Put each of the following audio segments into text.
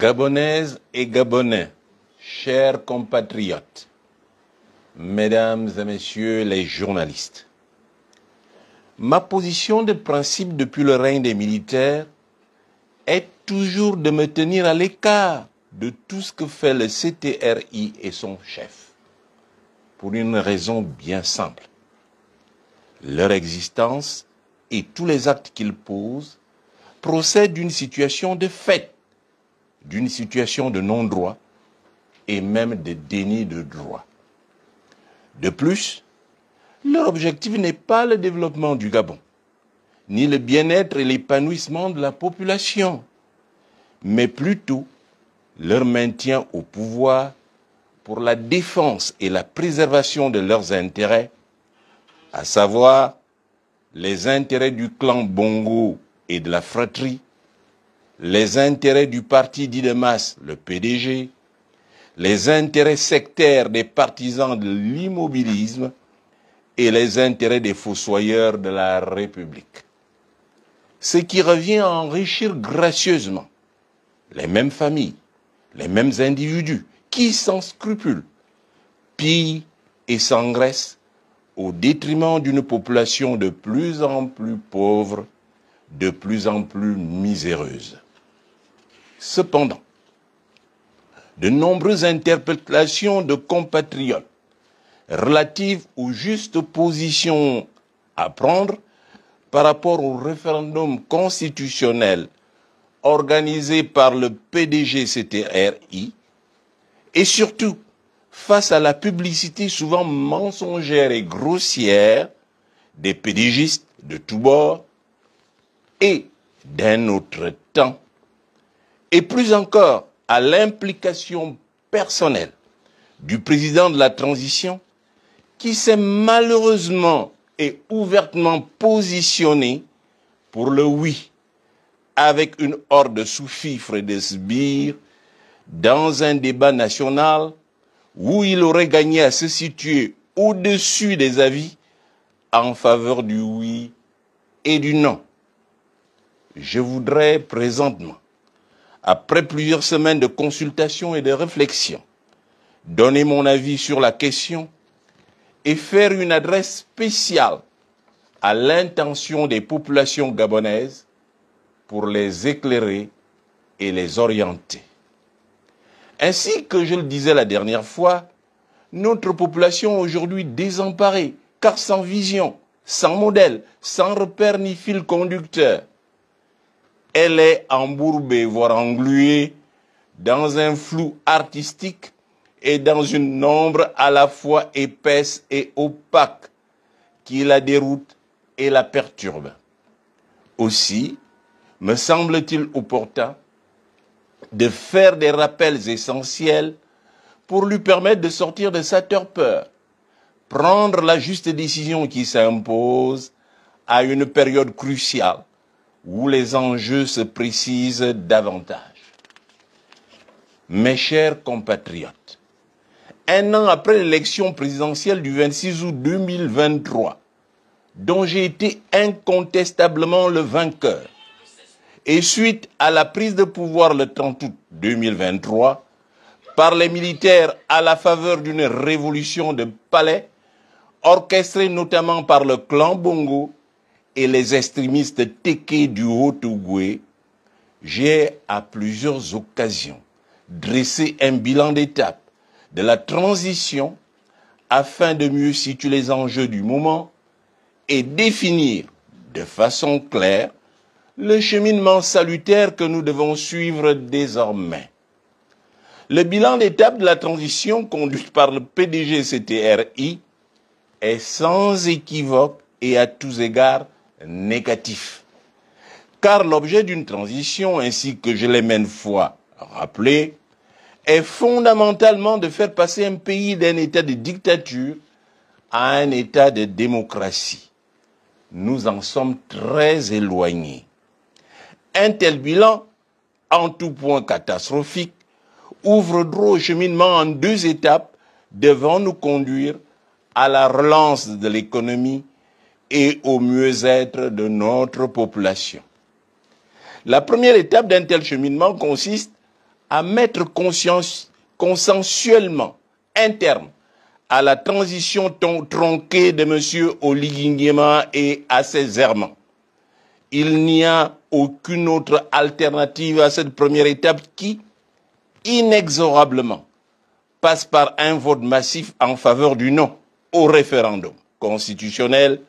Gabonaises et Gabonais, chers compatriotes, mesdames et messieurs les journalistes, ma position de principe depuis le règne des militaires est toujours de me tenir à l'écart de tout ce que fait le CTRI et son chef, pour une raison bien simple. Leur existence et tous les actes qu'ils posent procèdent d'une situation de fait, d'une situation de non-droit et même de déni de droit. De plus, leur objectif n'est pas le développement du Gabon, ni le bien-être et l'épanouissement de la population, mais plutôt leur maintien au pouvoir pour la défense et la préservation de leurs intérêts, à savoir les intérêts du clan Bongo et de la fratrie, les intérêts du parti dit de masse, le PDG, les intérêts sectaires des partisans de l'immobilisme et les intérêts des fossoyeurs de la République. Ce qui revient à enrichir gracieusement les mêmes familles, les mêmes individus qui, sans scrupule, pillent et s'engraissent au détriment d'une population de plus en plus pauvre, de plus en plus miséreuse. Cependant, de nombreuses interpellations de compatriotes relatives aux justes positions à prendre par rapport au référendum constitutionnel organisé par le PDG-CTRI et surtout face à la publicité souvent mensongère et grossière des PDGistes de tous bords et d'un autre temps, et plus encore à l'implication personnelle du président de la transition qui s'est malheureusement et ouvertement positionné pour le oui avec une horde sous-fifre et de sbires dans un débat national où il aurait gagné à se situer au-dessus des avis en faveur du oui et du non. Je voudrais présentement, après plusieurs semaines de consultation et de réflexion, donner mon avis sur la question et faire une adresse spéciale à l'intention des populations gabonaises pour les éclairer et les orienter. Ainsi que je le disais la dernière fois, notre population aujourd'hui désemparée, car sans vision, sans modèle, sans repère ni fil conducteur, elle est embourbée, voire engluée, dans un flou artistique et dans une ombre à la fois épaisse et opaque qui la déroute et la perturbe. Aussi, me semble-t-il opportun de faire des rappels essentiels pour lui permettre de sortir de sa torpeur, prendre la juste décision qui s'impose à une période cruciale où les enjeux se précisent davantage. Mes chers compatriotes, un an après l'élection présidentielle du 26 août 2023, dont j'ai été incontestablement le vainqueur, et suite à la prise de pouvoir le 30 août 2023 par les militaires à la faveur d'une révolution de palais orchestrée notamment par le clan Bongo et les extrémistes Téké du Haut-Ogooué, j'ai à plusieurs occasions dressé un bilan d'étape de la transition afin de mieux situer les enjeux du moment et définir de façon claire le cheminement salutaire que nous devons suivre désormais. Le bilan d'étape de la transition conduite par le PDG-CTRI est sans équivoque et à tous égards négatif. Car l'objet d'une transition, ainsi que je l'ai maintes fois rappelé, est fondamentalement de faire passer un pays d'un état de dictature à un état de démocratie. Nous en sommes très éloignés. Un tel bilan, en tout point catastrophique, ouvre droit au cheminement en deux étapes devant nous conduire à la relance de l'économie et au mieux-être de notre population. La première étape d'un tel cheminement consiste à mettre consensuellement un terme à la transition tronquée de M. Oligui Nguema et à ses errements. Il n'y a aucune autre alternative à cette première étape qui, inexorablement, passe par un vote massif en faveur du non au référendum constitutionnel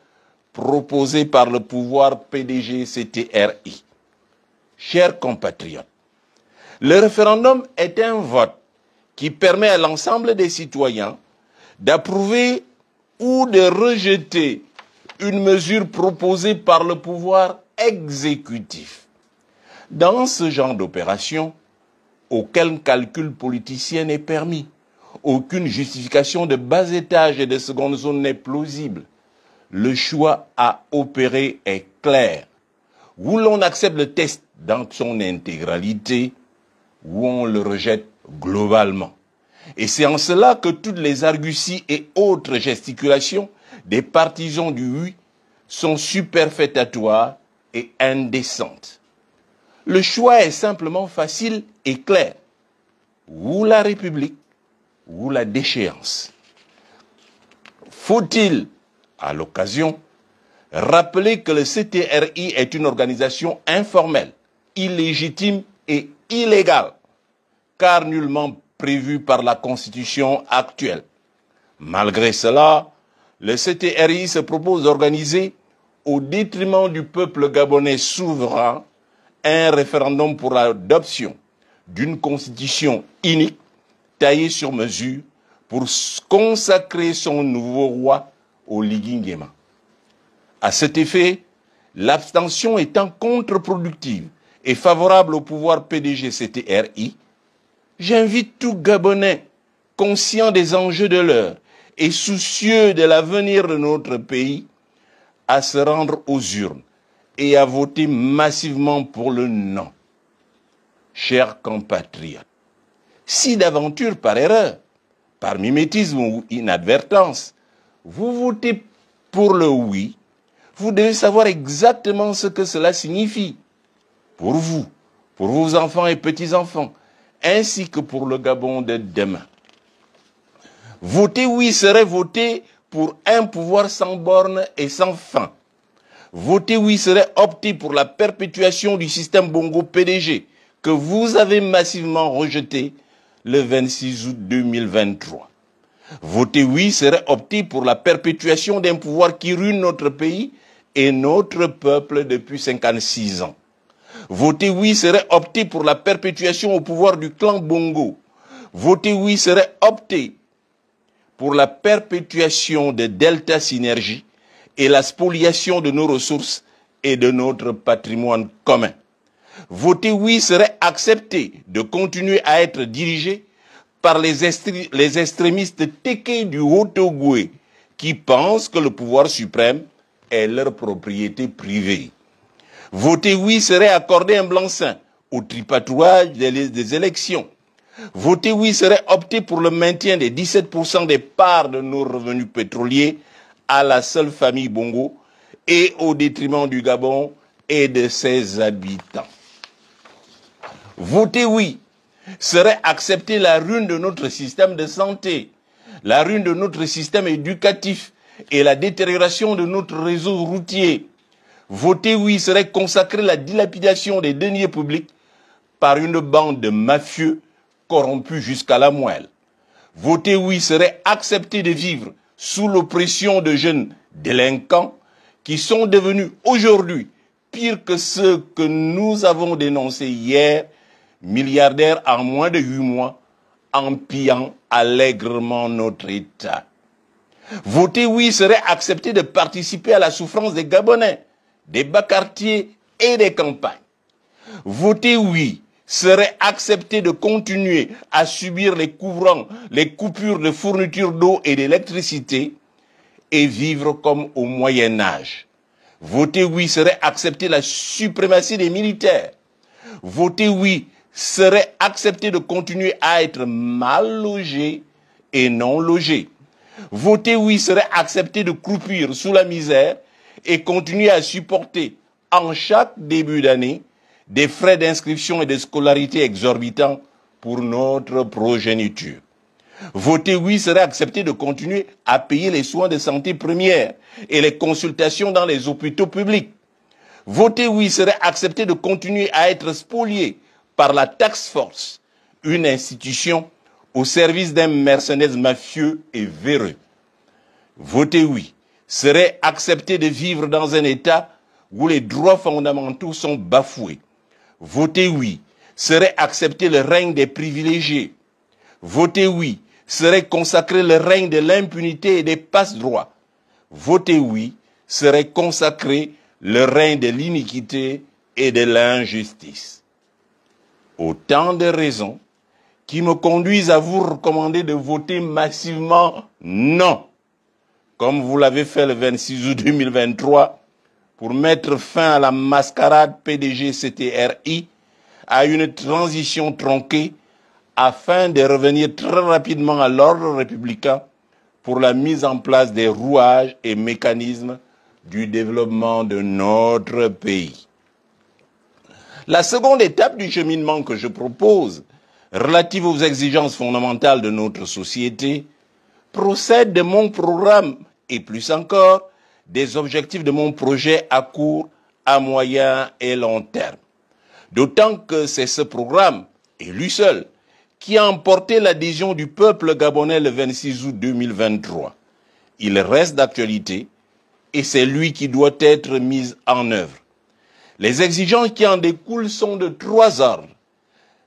proposé par le pouvoir PDG-CTRI. Chers compatriotes, le référendum est un vote qui permet à l'ensemble des citoyens d'approuver ou de rejeter une mesure proposée par le pouvoir exécutif. Dans ce genre d'opération, aucun calcul politicien n'est permis. Aucune justification de bas étage et de seconde zone n'est plausible. Le choix à opérer est clair. Ou l'on accepte le test dans son intégralité, ou on le rejette globalement. Et c'est en cela que toutes les arguties et autres gesticulations des partisans du oui sont superfétatoires et indécentes. Le choix est simplement facile et clair. Ou la République, ou la déchéance. Faut-il, à l'occasion, rappeler que le CTRI est une organisation informelle, illégitime et illégale, car nullement prévue par la Constitution actuelle. Malgré cela, le CTRI se propose d'organiser, au détriment du peuple gabonais souverain, un référendum pour l'adoption d'une constitution unique, taillée sur mesure, pour consacrer son nouveau roi, Oligui Nguema. À cet effet, l'abstention étant contre-productive et favorable au pouvoir PDG-CTRI, j'invite tout Gabonais conscient des enjeux de l'heure et soucieux de l'avenir de notre pays à se rendre aux urnes et à voter massivement pour le non. Chers compatriotes, si d'aventure par erreur, par mimétisme ou inadvertance, vous votez pour le oui, vous devez savoir exactement ce que cela signifie pour vous, pour vos enfants et petits-enfants, ainsi que pour le Gabon de demain. Voter oui serait voter pour un pouvoir sans borne et sans fin. Voter oui serait opter pour la perpétuation du système Bongo PDG que vous avez massivement rejeté le 26 août 2023. Voter oui serait opter pour la perpétuation d'un pouvoir qui ruine notre pays et notre peuple depuis 56 ans. Voter oui serait opter pour la perpétuation au pouvoir du clan Bongo. Voter oui serait opter pour la perpétuation de Delta Synergie et la spoliation de nos ressources et de notre patrimoine commun. Voter oui serait accepter de continuer à être dirigé par les extrémistes tékés du Haut-Ogooué qui pensent que le pouvoir suprême est leur propriété privée. Voter oui serait accorder un blanc-seing au tripatouage des élections. Voter oui serait opter pour le maintien des 17% des parts de nos revenus pétroliers à la seule famille Bongo et au détriment du Gabon et de ses habitants. Voter oui serait accepter la ruine de notre système de santé, la ruine de notre système éducatif et la détérioration de notre réseau routier. Voter oui serait consacrer la dilapidation des deniers publics par une bande de mafieux corrompus jusqu'à la moelle. Voter oui serait accepter de vivre sous l'oppression de jeunes délinquants qui sont devenus aujourd'hui pires que ceux que nous avons dénoncés hier, milliardaires en moins de 8 mois, en pillant allègrement notre État. Voter oui serait accepter de participer à la souffrance des Gabonais, des bas quartiers et des campagnes. Voter oui serait accepter de continuer à subir les coupures de fourniture d'eau et d'électricité et vivre comme au Moyen Âge. Voter oui serait accepter la suprématie des militaires. Voter oui serait accepter de continuer à être mal logé et non logé. Voter oui serait accepter de croupir sous la misère et continuer à supporter en chaque début d'année des frais d'inscription et de scolarité exorbitants pour notre progéniture. Voter oui serait accepter de continuer à payer les soins de santé première et les consultations dans les hôpitaux publics. Voter oui serait accepter de continuer à être spolié par la task force, une institution au service d'un mercenaire mafieux et véreux. Voter oui serait accepter de vivre dans un État où les droits fondamentaux sont bafoués. Voter oui serait accepter le règne des privilégiés. Voter oui serait consacrer le règne de l'impunité et des passe-droits. Voter oui serait consacrer le règne de l'iniquité et de l'injustice. Autant de raisons qui me conduisent à vous recommander de voter massivement non, comme vous l'avez fait le 26 août 2023, pour mettre fin à la mascarade PDG-CTRI, à une transition tronquée, afin de revenir très rapidement à l'ordre républicain pour la mise en place des rouages et mécanismes du développement de notre pays. La seconde étape du cheminement que je propose, relative aux exigences fondamentales de notre société, procède de mon programme et plus encore des objectifs de mon projet à court, à moyen et long terme. D'autant que c'est ce programme, et lui seul, qui a emporté l'adhésion du peuple gabonais le 26 août 2023. Il reste d'actualité et c'est lui qui doit être mis en œuvre. Les exigences qui en découlent sont de 3 ordres.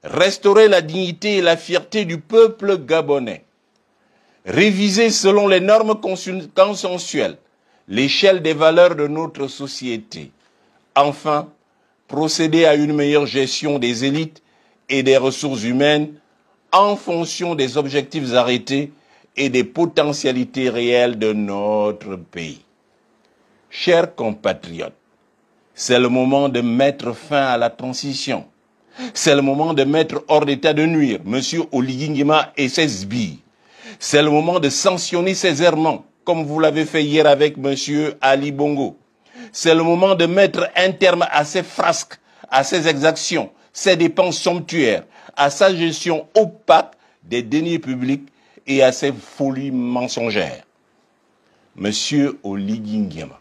Restaurer la dignité et la fierté du peuple gabonais. Réviser selon les normes consensuelles l'échelle des valeurs de notre société. Enfin, procéder à une meilleure gestion des élites et des ressources humaines en fonction des objectifs arrêtés et des potentialités réelles de notre pays. Chers compatriotes, c'est le moment de mettre fin à la transition. C'est le moment de mettre hors d'état de nuire M. Oligui Nguema et ses sbires. C'est le moment de sanctionner ses errements, comme vous l'avez fait hier avec M. Ali Bongo. C'est le moment de mettre un terme à ses frasques, à ses exactions, ses dépenses somptuaires, à sa gestion opaque des deniers publics et à ses folies mensongères. M. Oligui Nguema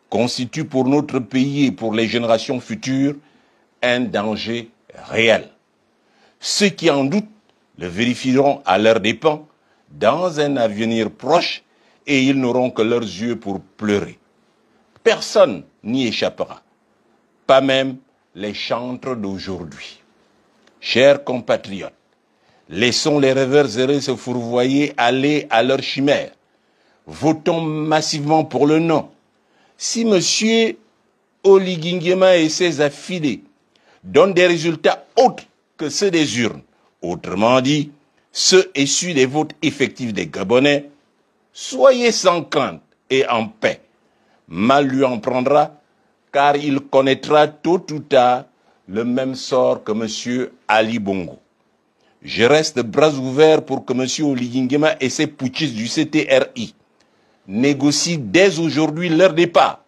constitue pour notre pays et pour les générations futures un danger réel. Ceux qui en doutent le vérifieront à leurs dépens dans un avenir proche et ils n'auront que leurs yeux pour pleurer. Personne n'y échappera, pas même les chantres d'aujourd'hui. Chers compatriotes, laissons les rêveurs errés se fourvoyer aller à leur chimère. Votons massivement pour le non. Si M. Oligui Nguema et ses affidés donnent des résultats autres que ceux des urnes, autrement dit, ceux issus des votes effectifs des Gabonais, soyez sans crainte et en paix. Mal lui en prendra, car il connaîtra tôt ou tard le même sort que M. Ali Bongo. Je reste bras ouverts pour que M. Oligui Nguema et ses putschistes du CTRI négocient dès aujourd'hui leur départ.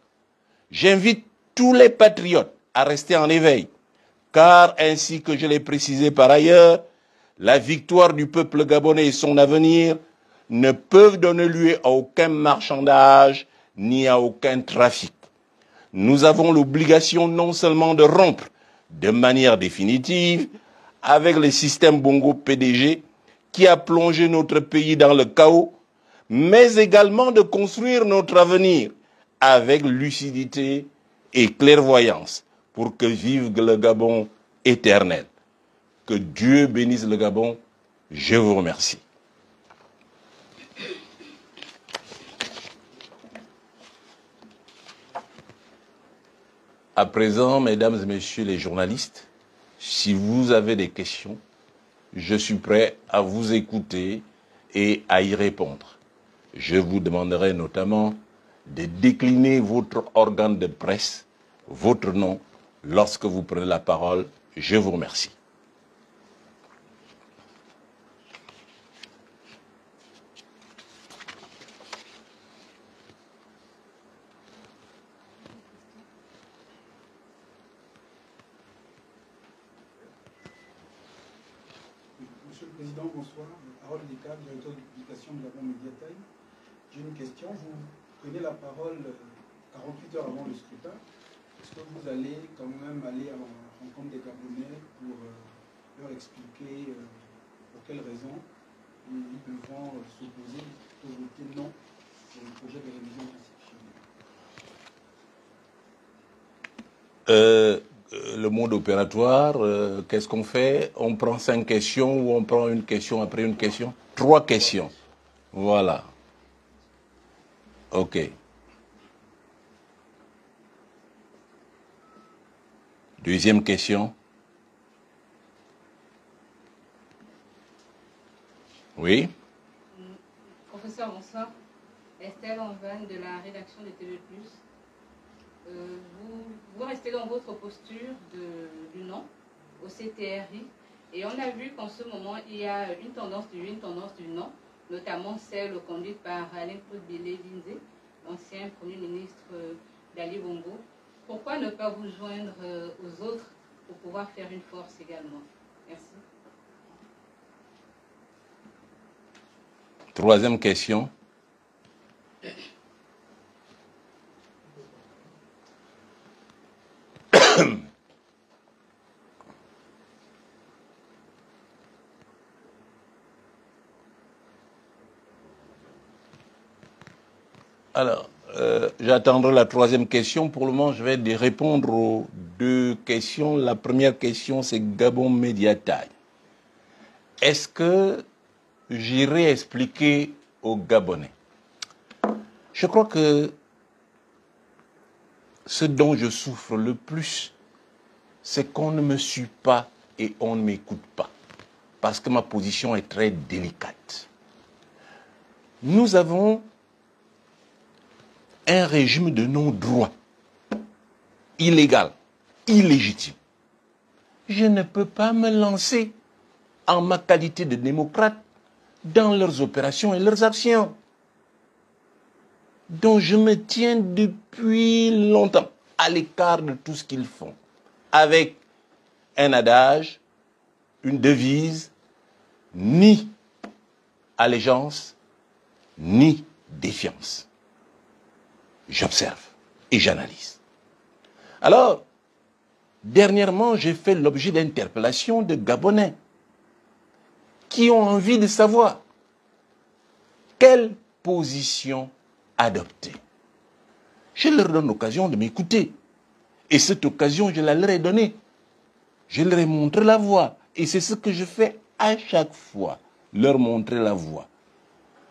J'invite tous les patriotes à rester en éveil, car ainsi que je l'ai précisé par ailleurs, la victoire du peuple gabonais et son avenir ne peuvent donner lieu à aucun marchandage ni à aucun trafic. Nous avons l'obligation non seulement de rompre de manière définitive avec le système Bongo PDG qui a plongé notre pays dans le chaos, mais également de construire notre avenir avec lucidité et clairvoyance pour que vive le Gabon éternel. Que Dieu bénisse le Gabon. Je vous remercie. À présent, mesdames et messieurs les journalistes, si vous avez des questions, je suis prêt à vous écouter et à y répondre. Je vous demanderai notamment de décliner votre organe de presse, votre nom, lorsque vous prenez la parole. Je vous remercie. Président, bonsoir. Harold Descamps, directeur de publication de Gabon Media Time. J'ai une question. Vous prenez la parole 48 heures avant le scrutin. Est-ce que vous allez quand même aller à la rencontre des Gabonais pour leur expliquer pour quelles raisons ils devront s'opposer ou voter non pour le projet de révision constitutionnelle? Le mode opératoire, qu'est-ce qu'on fait? On prend 5 questions ou on prend une question après une question? 3 questions. Voilà. OK. Deuxième question. Oui. Professeur, bonsoir. Estelle Anvan de la rédaction de TV+. Vous restez dans votre posture du non au CTRI et on a vu qu'en ce moment il y a une tendance du oui, une tendance du non, notamment celle conduite par Alain Claude Bilé-Linzé, l'ancien Premier ministre d'Ali Bongo. Pourquoi ne pas vous joindre aux autres pour pouvoir faire une force également? Merci. Troisième question. Alors, j'attendrai la troisième question. Pour le moment, je vais répondre aux 2 questions. La première question, c'est Gabon Media Time. Est-ce que j'irai expliquer aux Gabonais? Je crois que ce dont je souffre le plus, c'est qu'on ne me suit pas et on ne m'écoute pas. Parce que ma position est très délicate. Nous avons un régime de non-droit, illégal, illégitime. Je ne peux pas me lancer en ma qualité de démocrate dans leurs opérations et leurs actions, dont je me tiens depuis longtemps à l'écart de tout ce qu'ils font, avec un adage, une devise, ni allégeance, ni défiance. J'observe et j'analyse. Alors, dernièrement, j'ai fait l'objet d'interpellations de Gabonais qui ont envie de savoir quelle position adopter. Je leur donne l'occasion de m'écouter. Et cette occasion, je la leur ai donnée. Je leur ai montré la voie. Et c'est ce que je fais à chaque fois, leur montrer la voie.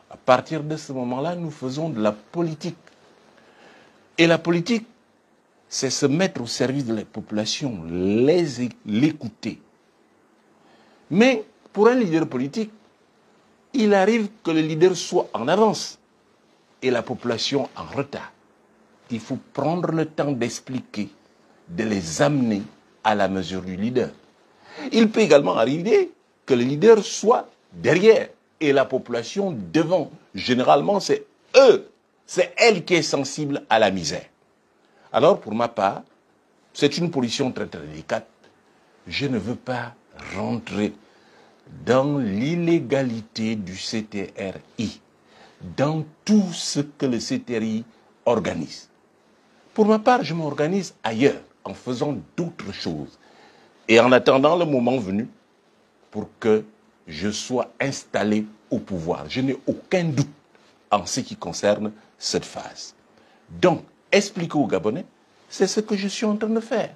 À partir de ce moment-là, nous faisons de la politique. Et la politique, c'est se mettre au service de la population, l'écouter. Mais pour un leader politique, il arrive que le leader soit en avance et la population en retard. Il faut prendre le temps d'expliquer, de les amener à la mesure du leader. Il peut également arriver que le leader soit derrière et la population devant. Généralement, c'est eux, c'est elle qui est sensible à la misère. Alors, pour ma part, c'est une position très très délicate. Je ne veux pas rentrer dans l'illégalité du CTRI, dans tout ce que le CTRI organise. Pour ma part, je m'organise ailleurs, en faisant d'autres choses. Et en attendant le moment venu pour que je sois installé au pouvoir. Je n'ai aucun doute en ce qui concerne cette phase. Donc, expliquer aux Gabonais, c'est ce que je suis en train de faire.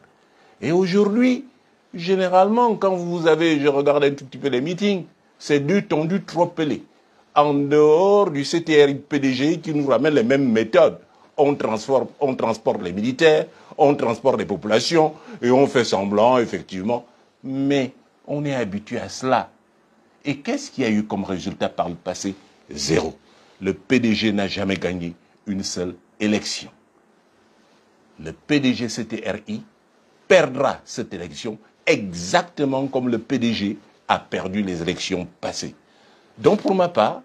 Et aujourd'hui, généralement, quand vous avez, je regarde un tout petit peu les meetings, c'est 2 tendus, 3 pelés. En dehors du CTRI PDG qui nous ramène les mêmes méthodes. On transporte les militaires, on transporte les populations et on fait semblant, effectivement. Mais on est habitué à cela. Et qu'est-ce qu'il y a eu comme résultat par le passé? 0. Le PDG n'a jamais gagné une seule élection. Le PDG CTRI perdra cette élection exactement comme le PDG a perdu les élections passées. Donc pour ma part,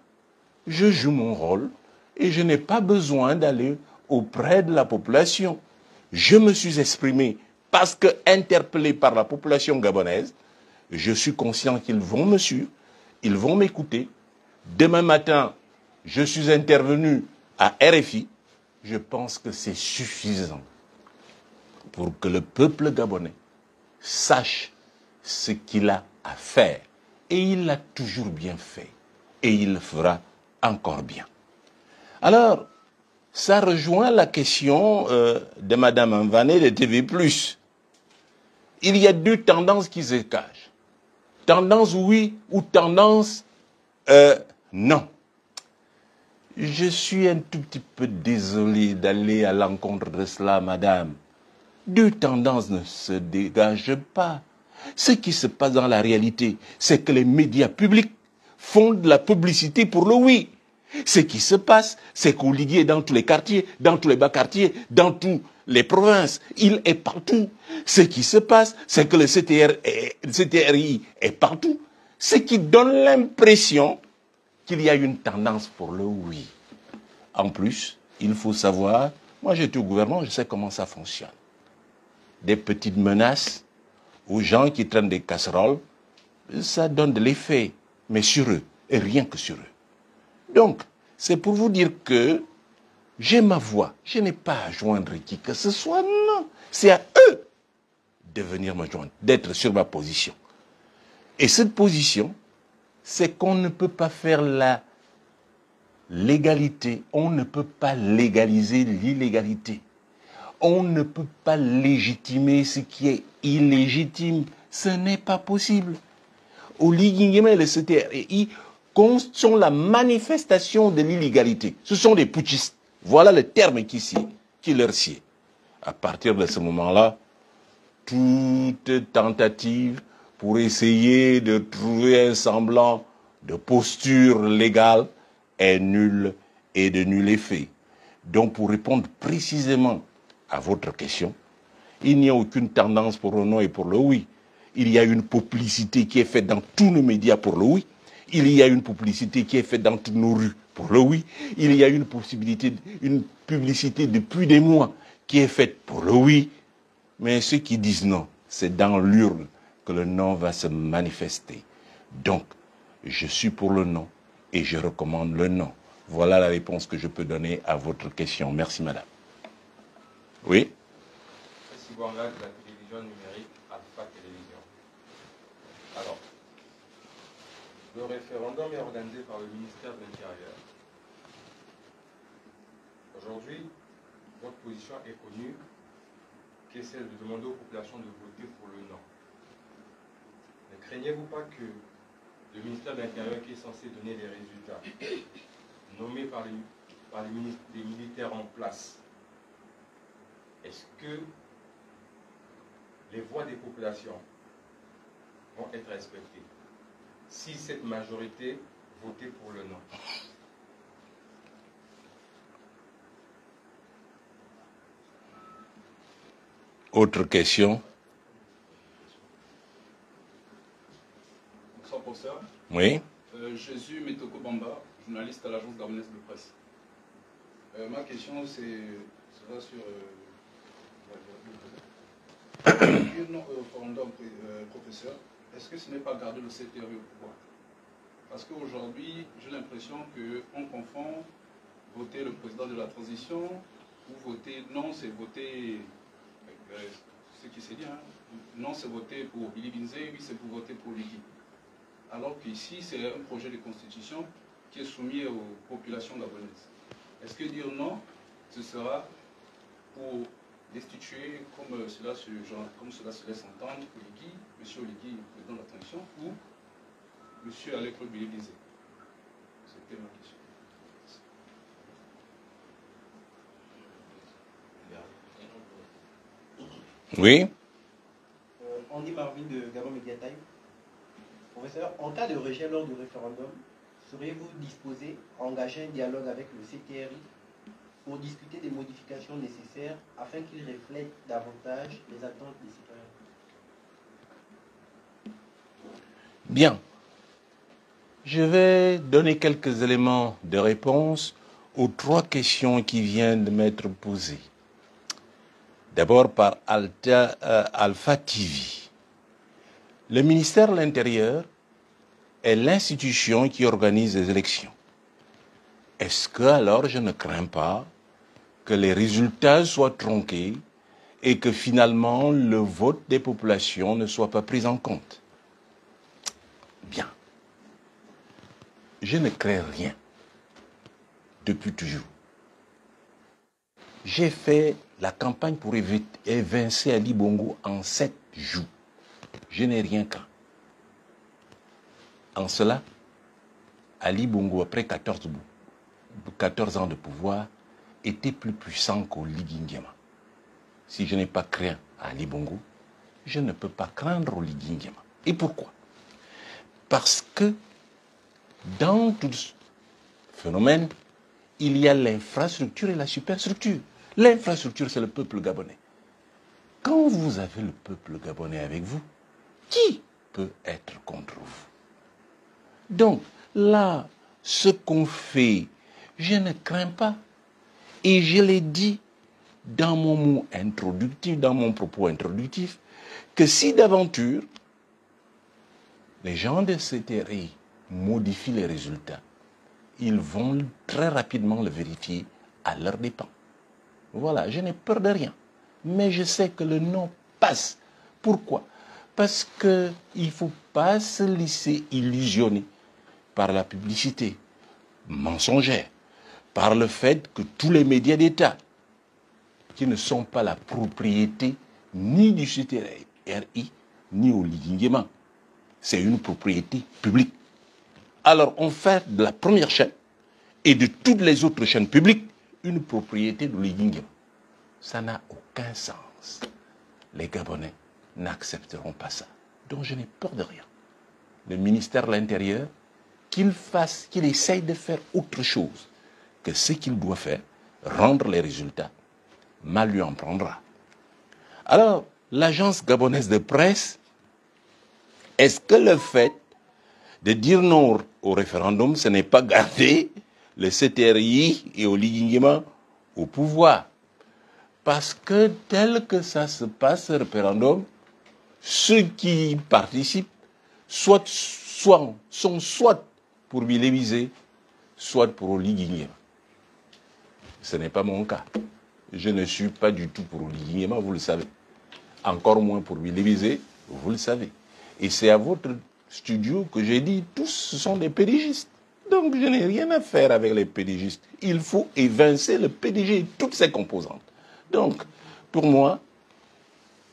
je joue mon rôle et je n'ai pas besoin d'aller auprès de la population. Je me suis exprimé parce que, interpellé par la population gabonaise, je suis conscient qu'ils vont me suivre ils vont m'écouter. Demain matin, je suis intervenu à RFI. Je pense que c'est suffisant pour que le peuple gabonais sache ce qu'il a à faire. Et il l'a toujours bien fait. Et il le fera encore bien. Alors, ça rejoint la question de Mme Mvané de TV+. Il y a deux tendances qui se cachent. Tendance oui ou tendance non. Je suis un tout petit peu désolé d'aller à l'encontre de cela, madame. Deux tendances ne se dégagent pas. Ce qui se passe dans la réalité, c'est que les médias publics font de la publicité pour le oui. Ce qui se passe, c'est qu'Oligui est dans tous les quartiers, dans tous les bas quartiers, dans toutes les provinces. Il est partout. Ce qui se passe, c'est que le CTRI est partout. Ce qui donne l'impression qu'il y a une tendance pour le oui. En plus, il faut savoir, moi j'étais au gouvernement, je sais comment ça fonctionne. Des petites menaces aux gens qui traînent des casseroles, ça donne de l'effet, mais sur eux, et rien que sur eux. Donc, c'est pour vous dire que j'ai ma voix, je n'ai pas à joindre qui que ce soit, non. C'est à eux de venir me joindre, d'être sur ma position. Et cette position, c'est qu'on ne peut pas faire la légalité, on ne peut pas légaliser l'illégalité. On ne peut pas légitimer ce qui est illégitime. Ce n'est pas possible. Oligui Nguema et le CTRI sont la manifestation de l'illégalité. Ce sont des putschistes. Voilà le terme qui leur sied. À partir de ce moment-là, toute tentative pour essayer de trouver un semblant de posture légale est nulle et de nul effet. Donc, pour répondre précisément à votre question, il n'y a aucune tendance pour le non et pour le oui. Il y a une publicité qui est faite dans tous nos médias pour le oui. Il y a une publicité qui est faite dans toutes nos rues pour le oui. Il y a une publicité depuis des mois qui est faite pour le oui. Mais ceux qui disent non, c'est dans l'urne que le non va se manifester. Donc, je suis pour le non et je recommande le non. Voilà la réponse que je peux donner à votre question. Merci, madame. Oui. C'est Sibouanga de la télévision numérique Alpha Télévision. Alors, le référendum est organisé par le ministère de l'Intérieur. Aujourd'hui, votre position est connue, qui est celle de demander aux populations de voter pour le non. Ne craignez-vous pas que le ministère de l'Intérieur, qui est censé donner les résultats, nommé par les militaires en place, est-ce que les voix des populations vont être respectées si cette majorité votait pour le non? Autre question? Bonsoir, professeur. Oui. Jésus Metoko Bamba, journaliste à l'agence gabonaise de presse. Ma question sera sur le référendum, professeur. Est-ce que ce n'est pas garder le CTRI au pouvoir? Parce qu'aujourd'hui, j'ai l'impression qu'on confond voter le président de la transition ou voter non, c'est voter ce qui s'est dit. Hein. Non, c'est voter pour Billy Binzé, oui, c'est pour voter pour Oligui. Alors qu'ici, c'est un projet de constitution qui est soumis aux populations gabonaises. Est-ce que dire non, ce sera pour destituer, comme cela se laisse entendre, Oligui, M. Oligui, président de la transition, ou M. Alain-Claude Billy Binzé? C'était ma question. Oui. Andy Marvin de Gabon Media Time. Professeur, en cas de rejet lors du référendum, serez-vous disposé à engager un dialogue avec le CTRI pour discuter des modifications nécessaires afin qu'il reflète davantage les attentes des citoyens? Bien. Je vais donner quelques éléments de réponse aux trois questions qui viennent de m'être posées. D'abord par Alpha TV. Le ministère de l'Intérieur est l'institution qui organise les élections. Est-ce que alors je ne crains pas que les résultats soient tronqués et que finalement le vote des populations ne soit pas pris en compte? Bien. Je ne crains rien depuis toujours. J'ai fait la campagne pour évincer Ali Bongo en 7 jours. Je n'ai rien craint. En cela, Ali Bongo, après 14 ans de pouvoir, était plus puissant qu'Oligui Nguema. Si je n'ai pas craint à Ali Bongo, je ne peux pas craindre Oligui Nguema. Et pourquoi? Parce que dans tout phénomène, il y a l'infrastructure et la superstructure. L'infrastructure, c'est le peuple gabonais. Quand vous avez le peuple gabonais avec vous, qui peut être contre vous? Donc, là, ce qu'on fait, je ne crains pas. Et je l'ai dit dans mon mot introductif, dans mon propos introductif, que si d'aventure, les gens de CTRI modifient les résultats, ils vont très rapidement le vérifier à leurs dépens. Voilà, je n'ai peur de rien. Mais je sais que le non passe. Pourquoi? Parce qu'il ne faut pas se laisser illusionner par la publicité mensongère, par le fait que tous les médias d'État, qui ne sont pas la propriété ni du CTRI, ni Oligui Nguema, c'est une propriété publique. Alors on fait de la première chaîne et de toutes les autres chaînes publiques une propriété d'Oligui Nguema. Ça n'a aucun sens. Les Gabonais n'accepteront pas ça. Donc je n'ai peur de rien. Le ministère de l'Intérieur, qu'il essaye de faire autre chose que ce qu'il doit faire, rendre les résultats, mal lui en prendra. Alors, l'agence gabonaise de presse, est-ce que le fait de dire non au référendum, ce n'est pas garder le CTRI et Oligui Nguema au pouvoir? Parce que tel que ça se passe, ce référendum, ceux qui y participent sont soit pour Bilévisé, soit pour Oligui Nguema. Ce n'est pas mon cas. Je ne suis pas du tout pour Oligui Nguema, vous le savez. Encore moins pour Bilévisé, vous le savez. Et c'est à votre studio que j'ai dit, tous ce sont des pédigistes. Donc je n'ai rien à faire avec les pédigistes. Il faut évincer le PDG et toutes ses composantes. Donc, pour moi,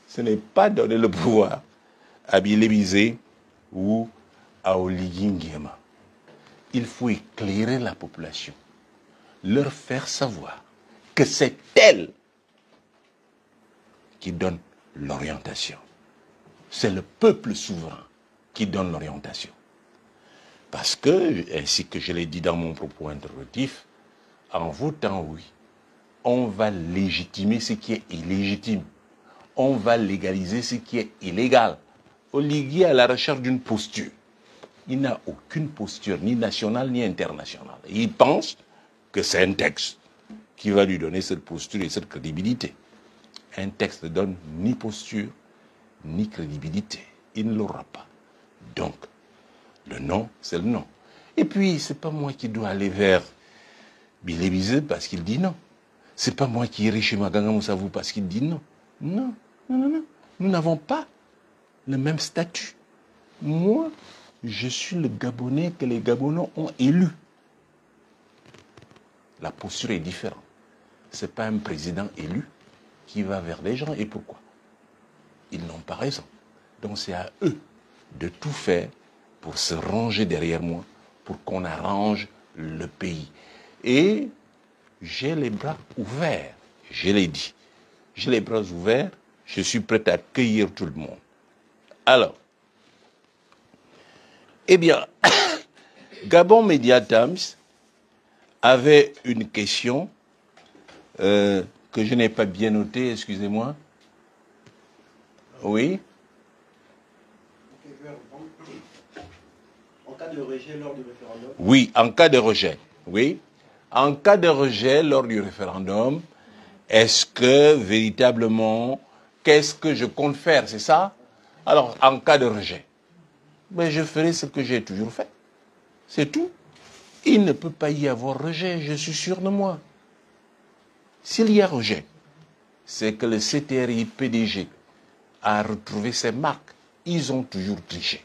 ce n'est pas donner le pouvoir à Bilévisé ou à Oligui Nguema. Il faut éclairer la population, leur faire savoir que c'est elle qui donne l'orientation. C'est le peuple souverain qui donne l'orientation. Parce que, ainsi que je l'ai dit dans mon propos introductif, en votant oui, on va légitimer ce qui est illégitime. On va légaliser ce qui est illégal. Oligui est à la recherche d'une posture. Il n'a aucune posture, ni nationale, ni internationale. Il pense que c'est un texte qui va lui donner cette posture et cette crédibilité. Un texte ne donne ni posture, ni crédibilité. Il ne l'aura pas. Donc, le non, c'est le non. Et puis, ce n'est pas moi qui dois aller vers Bilévisé parce qu'il dit non. Ce n'est pas moi qui irai chez Maganga Moussavou parce qu'il dit non. Non, non, non, non. Nous n'avons pas le même statut. Moi, je suis le Gabonais que les Gabonais ont élu. La posture est différente. Ce n'est pas un président élu qui va vers des gens. Et pourquoi? Ils n'ont pas raison. Donc c'est à eux de tout faire pour se ranger derrière moi, pour qu'on arrange le pays. Et j'ai les bras ouverts, je l'ai dit. J'ai les bras ouverts, je suis prêt à accueillir tout le monde. Alors, eh bien, Gabon Media Times avait une question que je n'ai pas bien notée, excusez-moi. Oui. En cas de rejet lors du référendum. Oui, en cas de rejet. Oui. En cas de rejet lors du référendum, est-ce que véritablement, qu'est-ce que je compte faire, c'est ça? Alors, en cas de rejet. ben je ferai ce que j'ai toujours fait. C'est tout. Il ne peut pas y avoir rejet, je suis sûr de moi. S'il y a rejet, c'est que le CTRI PDG a retrouvé ses marques. Ils ont toujours triché.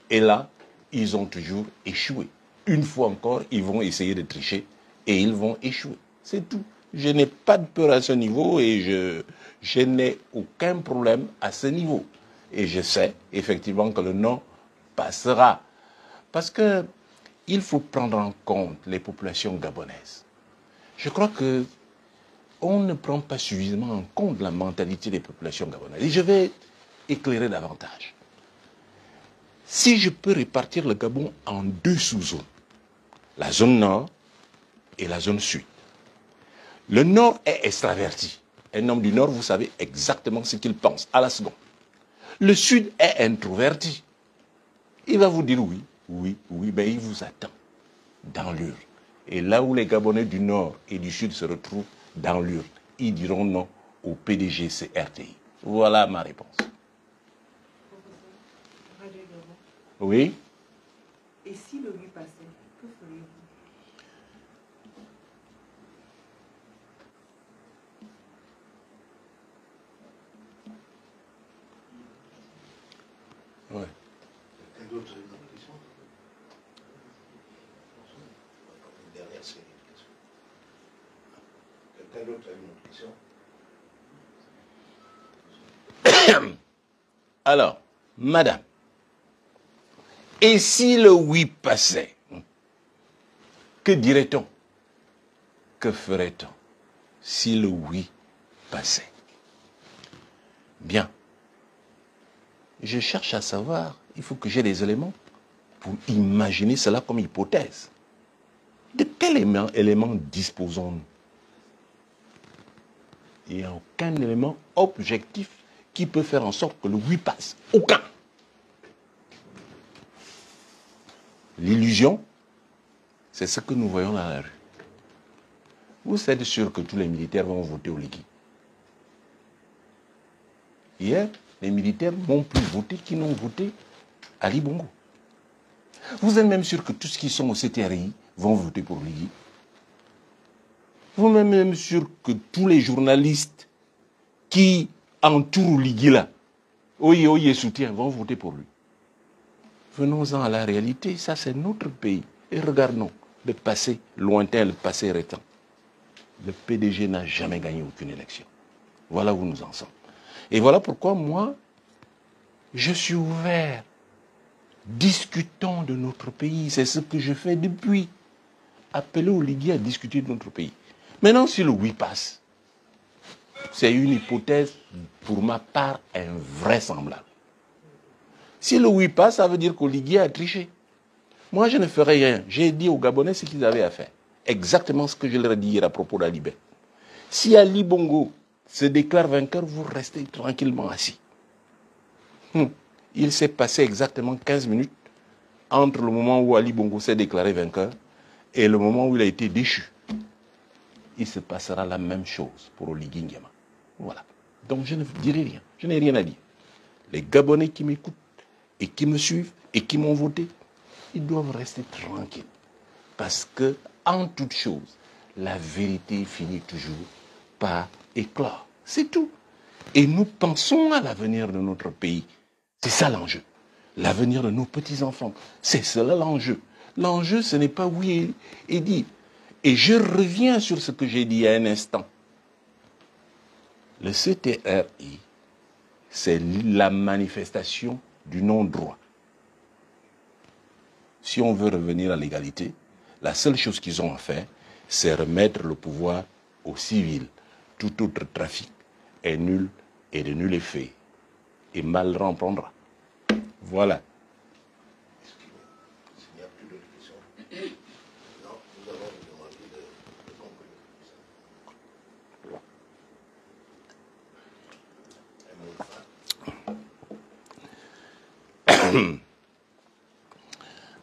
Et là, ils ont toujours échoué. Une fois encore, ils vont essayer de tricher et ils vont échouer. C'est tout. Je n'ai pas de peur à ce niveau et je n'ai aucun problème à ce niveau. Et je sais effectivement que le non passera. Parce que il faut prendre en compte les populations gabonaises. Je crois que on ne prend pas suffisamment en compte la mentalité des populations gabonaises. Et je vais éclairer davantage. Si je peux répartir le Gabon en deux sous-zones, la zone nord et la zone sud. Le nord est extraverti. Un homme du nord, vous savez exactement ce qu'il pense à la seconde. Le sud est introverti. Il va vous dire oui, oui, oui, mais il vous attend dans l'urne. Et là où les Gabonais du nord et du sud se retrouvent dans l'urne, ils diront non au PDG CRTI. Voilà ma réponse. Oui. Et si le oui passait, que feriez-vous? Ouais. Quelqu'un d'autre a une autre question? Une dernière série de questions. Quelqu'un d'autre a une autre question? Alors, madame, et si le oui passait, que dirait-on? Que ferait-on si le oui passait? Bien. Je cherche à savoir, il faut que j'ai des éléments pour imaginer cela comme hypothèse. De quel élément disposons-nous? Il n'y a aucun élément objectif qui peut faire en sorte que le oui passe. Aucun. L'illusion, c'est ce que nous voyons dans la rue. Vous êtes sûr que tous les militaires vont voter au Ligui? Hier, les militaires n'ont plus voté qu'ils n'ont voté à Ali Bongo. Vous êtes même sûr que tous ceux qui sont au CTRI vont voter pour Ligui? Vous êtes même sûr que tous les journalistes qui entourent Ligui là, Oye soutien, vont voter pour lui? Venons-en à la réalité, ça c'est notre pays. Et regardons le passé lointain, le passé récent. Le PDG n'a jamais gagné aucune élection. Voilà où nous en sommes. Et voilà pourquoi moi, je suis ouvert. Discutons de notre pays. C'est ce que je fais depuis. Appelez au Ligui à discuter de notre pays. Maintenant, si le oui passe, c'est une hypothèse, pour ma part, invraisemblable. Si le oui passe, ça veut dire qu'Oligui a triché. Moi, je ne ferai rien. J'ai dit aux Gabonais ce qu'ils avaient à faire. Exactement ce que je leur ai dit hier à propos d'Alibé. Si Ali Bongo se déclare vainqueur, vous restez tranquillement assis. Il s'est passé exactement 15 minutes entre le moment où Ali Bongo s'est déclaré vainqueur et le moment où il a été déchu. Il se passera la même chose pour Oligui Nguema. Voilà. Donc je ne dirai rien. Je n'ai rien à dire. Les Gabonais qui m'écoutent et qui me suivent et qui m'ont voté, ils doivent rester tranquilles. Parce que, en toute chose, la vérité finit toujours par éclore. C'est tout. Et nous pensons à l'avenir de notre pays. C'est ça l'enjeu. L'avenir de nos petits-enfants. C'est cela l'enjeu. L'enjeu, ce n'est pas oui et dit. Et je reviens sur ce que j'ai dit il y a un instant. Le CTRI, c'est la manifestation du non-droit. Si on veut revenir à l'égalité, la seule chose qu'ils ont à faire, c'est remettre le pouvoir aux civils. Tout autre trafic est nul et de nul effet. Et mal reprendra. Voilà. S'il n'y a plus d'autres questions, non, nous allons vous demander de conclure.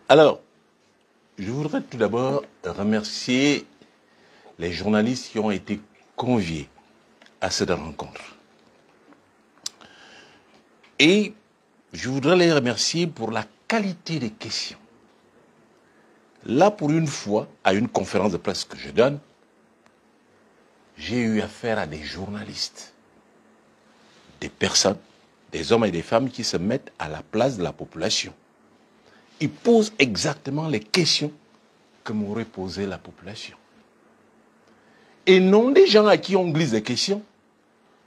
Alors, je voudrais tout d'abord remercier les journalistes qui ont été conviés à cette rencontre. Et je voudrais les remercier pour la qualité des questions. Là, pour une fois, à une conférence de presse que je donne, j'ai eu affaire à des journalistes, des personnes, des hommes et des femmes qui se mettent à la place de la population. Ils posent exactement les questions que m'aurait posées la population. Et non des gens à qui on glisse des questions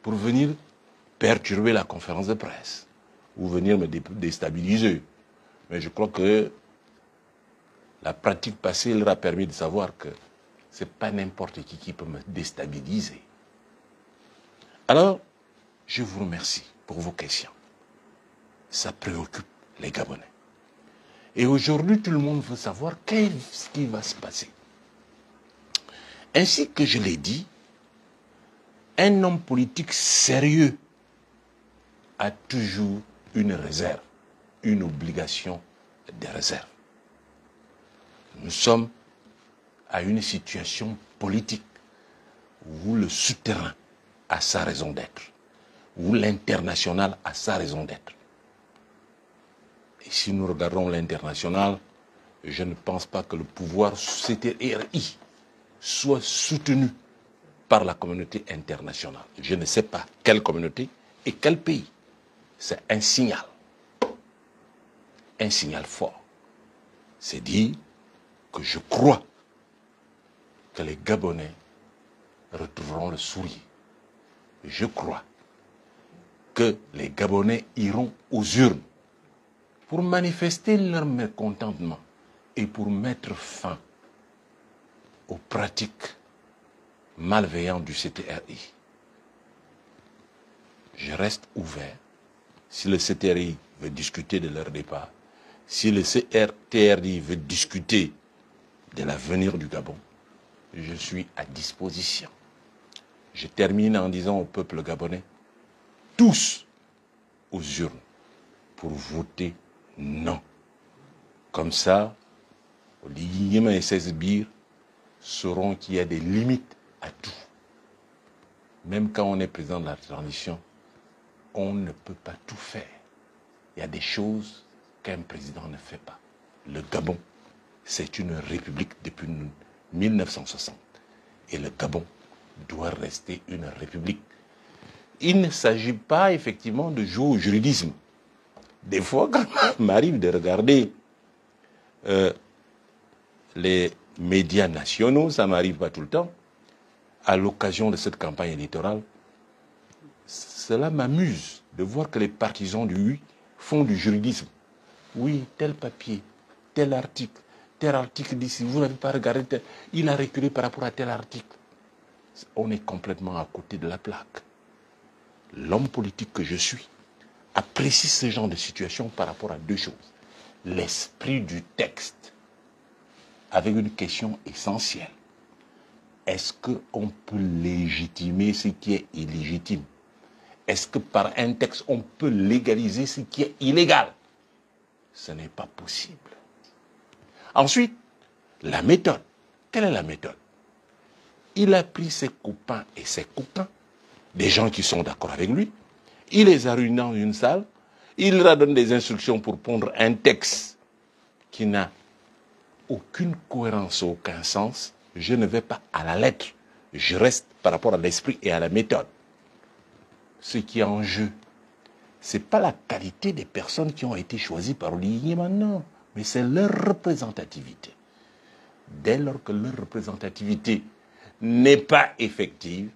pour venir perturber la conférence de presse ou venir me déstabiliser. Mais je crois que la pratique passée leur a permis de savoir que ce n'est pas n'importe qui peut me déstabiliser. Alors, je vous remercie pour vos questions. Ça préoccupe les Gabonais. Et aujourd'hui, tout le monde veut savoir qu'est-ce qui va se passer. Ainsi que je l'ai dit, un homme politique sérieux a toujours une réserve, une obligation de réserve. Nous sommes à une situation politique où le souterrain a sa raison d'être, où l'international a sa raison d'être. Et si nous regardons l'international, je ne pense pas que le pouvoir CTRI soit soutenu par la communauté internationale. Je ne sais pas quelle communauté et quel pays. C'est un signal fort. C'est dire que je crois que les Gabonais retrouveront le sourire. Je crois que les Gabonais iront aux urnes pour manifester leur mécontentement et pour mettre fin aux pratiques malveillantes du CTRI. Je reste ouvert. Si le CTRI veut discuter de leur départ, si le CTRI veut discuter de l'avenir du Gabon, je suis à disposition. Je termine en disant au peuple gabonais, tous aux urnes pour voter non. Comme ça, les Yémen et ses sbires sauront qu'il y a des limites à tout. Même quand on est président de la transition, on ne peut pas tout faire. Il y a des choses qu'un président ne fait pas. Le Gabon, c'est une république depuis 1960. Et le Gabon doit rester une république. Il ne s'agit pas effectivement de jouer au juridisme. Des fois, quand il m'arrive de regarder les médias nationaux, ça ne m'arrive pas tout le temps, à l'occasion de cette campagne électorale, cela m'amuse de voir que les partisans du oui font du juridisme. Oui, tel papier, tel article d'ici, vous n'avez pas regardé, il a reculé par rapport à tel article. On est complètement à côté de la plaque. L'homme politique que je suis apprécie ce genre de situation par rapport à deux choses. L'esprit du texte, avec une question essentielle. Est-ce qu'on peut légitimer ce qui est illégitime? Est-ce que par un texte, on peut légaliser ce qui est illégal? Ce n'est pas possible. Ensuite, la méthode. Quelle est la méthode? Il a pris ses copains et ses copains, des gens qui sont d'accord avec lui, il les a réunis dans une salle, il leur donne des instructions pour pondre un texte qui n'a aucune cohérence, aucun sens. Je ne vais pas à la lettre, je reste par rapport à l'esprit et à la méthode. Ce qui est en jeu, ce n'est pas la qualité des personnes qui ont été choisies par Olivier maintenant, mais c'est leur représentativité. Dès lors que leur représentativité n'est pas effective,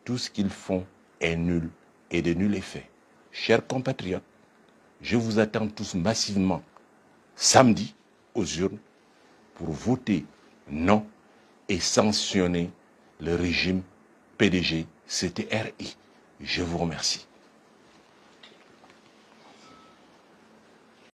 tout ce qu'ils font est nul et de nul effet. Chers compatriotes, je vous attends tous massivement samedi aux urnes pour voter non et sanctionner le régime PDG-CTRI. Je vous remercie.